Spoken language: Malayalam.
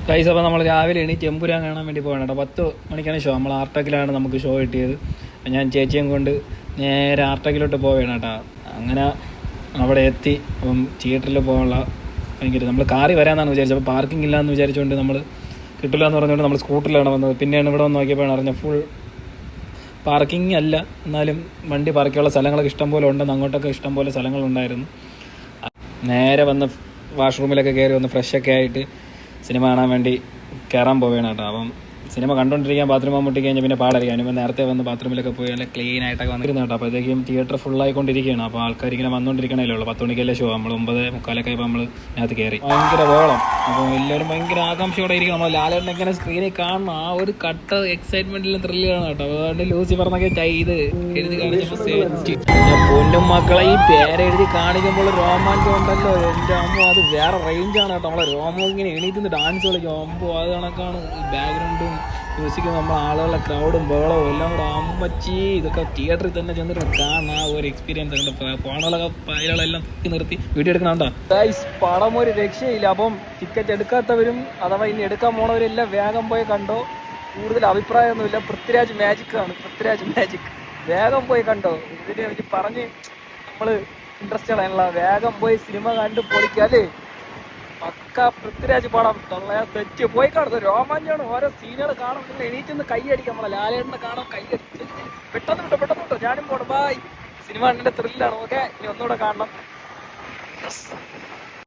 ഗൈസ്. അപ്പോൾ നമ്മൾ രാവിലെ എണീറ്റ് എമ്പുരാൻ കാണാൻ വേണ്ടി പോകണം കേട്ടോ. 10 മണിക്കാണ് ഷോ. നമ്മൾ ആർടെക്കിലാണ് നമുക്ക് ഷോ കിട്ടിയത്. ഞാൻ ചേച്ചിയും കൊണ്ട് നേരെ ആർടെക്കിലോട്ട് പോവുകയാണ് കേട്ടോ. അങ്ങനെ അവിടെ എത്തി. അപ്പം തിയേറ്ററിൽ പോകാനുള്ള ഭയങ്കര നമ്മൾ കാറി വരാമെന്നാണ് വിചാരിച്ചത്. അപ്പോൾ പാർക്കിംഗ് ഇല്ലയെന്ന് വിചാരിച്ചുകൊണ്ട് നമ്മൾ കിട്ടില്ല എന്ന് പറഞ്ഞുകൊണ്ട് നമ്മൾ സ്കൂട്ടറിലാണ് വന്നത്. പിന്നെയാണ് ഇവിടെ വന്ന് നോക്കിയപ്പോഴാണ് അറിഞ്ഞത് ഫുൾ പാർക്കിംഗ് അല്ല, എന്നാലും വണ്ടി പാർക്കിയുള്ള സ്ഥലങ്ങളൊക്കെ ഇഷ്ടം പോലെ ഉണ്ടെന്ന്. അങ്ങോട്ടൊക്കെ ഇഷ്ടം പോലെ സ്ഥലങ്ങളുണ്ടായിരുന്നു. നേരെ വന്ന് വാഷ്റൂമിലൊക്കെ കയറി വന്ന് ഫ്രഷൊക്കെ ആയിട്ട് സിനിമ കാണാൻ വേണ്ടി കയറാൻ പോവുകയാണ് കേട്ടോ. അപ്പം സിനിമ കണ്ടുകൊണ്ടിരിക്കാൻ ബാത്റൂം മുട്ടി കഴിഞ്ഞാൽ പിന്നെ പാടായിരിക്കും. അതിന് നേരത്തെ വന്ന് ബാത്റൂമിലൊക്കെ പോയി നല്ല ക്ലീൻ ആയിട്ടൊക്കെ വന്നിരുന്നു കേട്ടോ. അപ്പോഴത്തേക്കും തിയേറ്റർ ഫുള്ളായിക്കൊണ്ടിരിക്കുകയാണ്. അപ്പോൾ ആൾക്കാർ ഇങ്ങനെ വന്നുകൊണ്ടിരിക്കണമല്ലോ ഉള്ളൂ. 10 മണിക്കല്ലേ ഷോ. നമ്മൾ 9:45 ആയപ്പോൾ നമ്മൾ അതിനകത്ത് കയറി. ഭയങ്കര വേളം. അപ്പോൾ എല്ലാവരും ഭയങ്കര ആകാംക്ഷയോടെ ഇരിക്കും. നമ്മൾ ലാലേട്ടനെ ഇങ്ങനെ സ്ക്രീനിൽ കാണണം. ആ ഒരു കട്ട എക്സൈറ്റ്മെന്റിലും ത്രില്ലാണ് കേട്ടോ. അതുകൊണ്ട് ലൂസി പറഞ്ഞൊക്കെ ഇത് എഴുതി കാണിച്ചപ്പോൾ സെറ്റ്. പൊന്നും മക്കളെ ഈ പേരെഴുതി കാണിക്കുമ്പോൾ രോമാഞ്ചം ഉണ്ടല്ലോ എൻ്റെ അമ്മ. അത് വേറെ റേഞ്ചാണ് കേട്ടോ. നമ്മളെ രോമം ഇങ്ങനെ എണീറ്റ് ഡാൻസ് കളിക്കും. അമ്പോ അത് കണക്കാണ്. ബാക്ക്ഗ്രൗണ്ടും മ്യൂസിക്കും നമ്മൾ ആളുകളുടെ ക്രൗഡും ബഹളവും എല്ലാം കൂടെ അമ്മച്ചി. ഇതൊക്കെ തിയേറ്ററിൽ തന്നെ ചെന്നിട്ട് കാണാൻ ആ ഒരു എക്സ്പീരിയൻസ് ഉണ്ട്. ഫോണുകളൊക്കെ പൈലുകളെല്ലാം നിർത്തി വീഡിയോ എടുക്കണുണ്ടോ ഗൈസ്. പടം ഒരു രക്ഷയില്ല. അപ്പം ടിക്കറ്റ് എടുക്കാത്തവരും അഥവാ ഇനി എടുക്കാൻ പോണവരെല്ലാം വേഗം പോയി കണ്ടോ. കൂടുതൽ അഭിപ്രായമൊന്നുമില്ല. പൃഥ്വിരാജ് മാജിക്കാണ്. പൃഥ്വിരാജ് മാജിക്. വേഗം പോയി കണ്ടോ. ഇതിനെ പറ്റി പറഞ്ഞ് നമ്മൾ ഇൻട്രസ്റ്റ് ആണല്ല. വേഗം പോയി സിനിമ കണ്ട് പൊളിക്കാല്ലേ. പക്ക പൃഥ്വിരാജ് പടം തൊള്ളയാ സെറ്റ്. പോയി കാണുന്നത് രോമാഞ്ചാണ്. ഓരോ സീനുകൾ കാണും. നിങ്ങൾ എണീറ്റൊന്ന് കൈയടിക്കാം. നമ്മളെ ലാലേട്ടനെ കാണാൻ കൈയടിച്ച് പെട്ടെന്ന് വിട്ടോ. ഞാനും പോണം. ബായ്. സിനിമ കണ്ടിട്ട് ത്രില്ലാണ്. ഓക്കെ, ഇനി ഒന്നുകൂടെ കാണണം.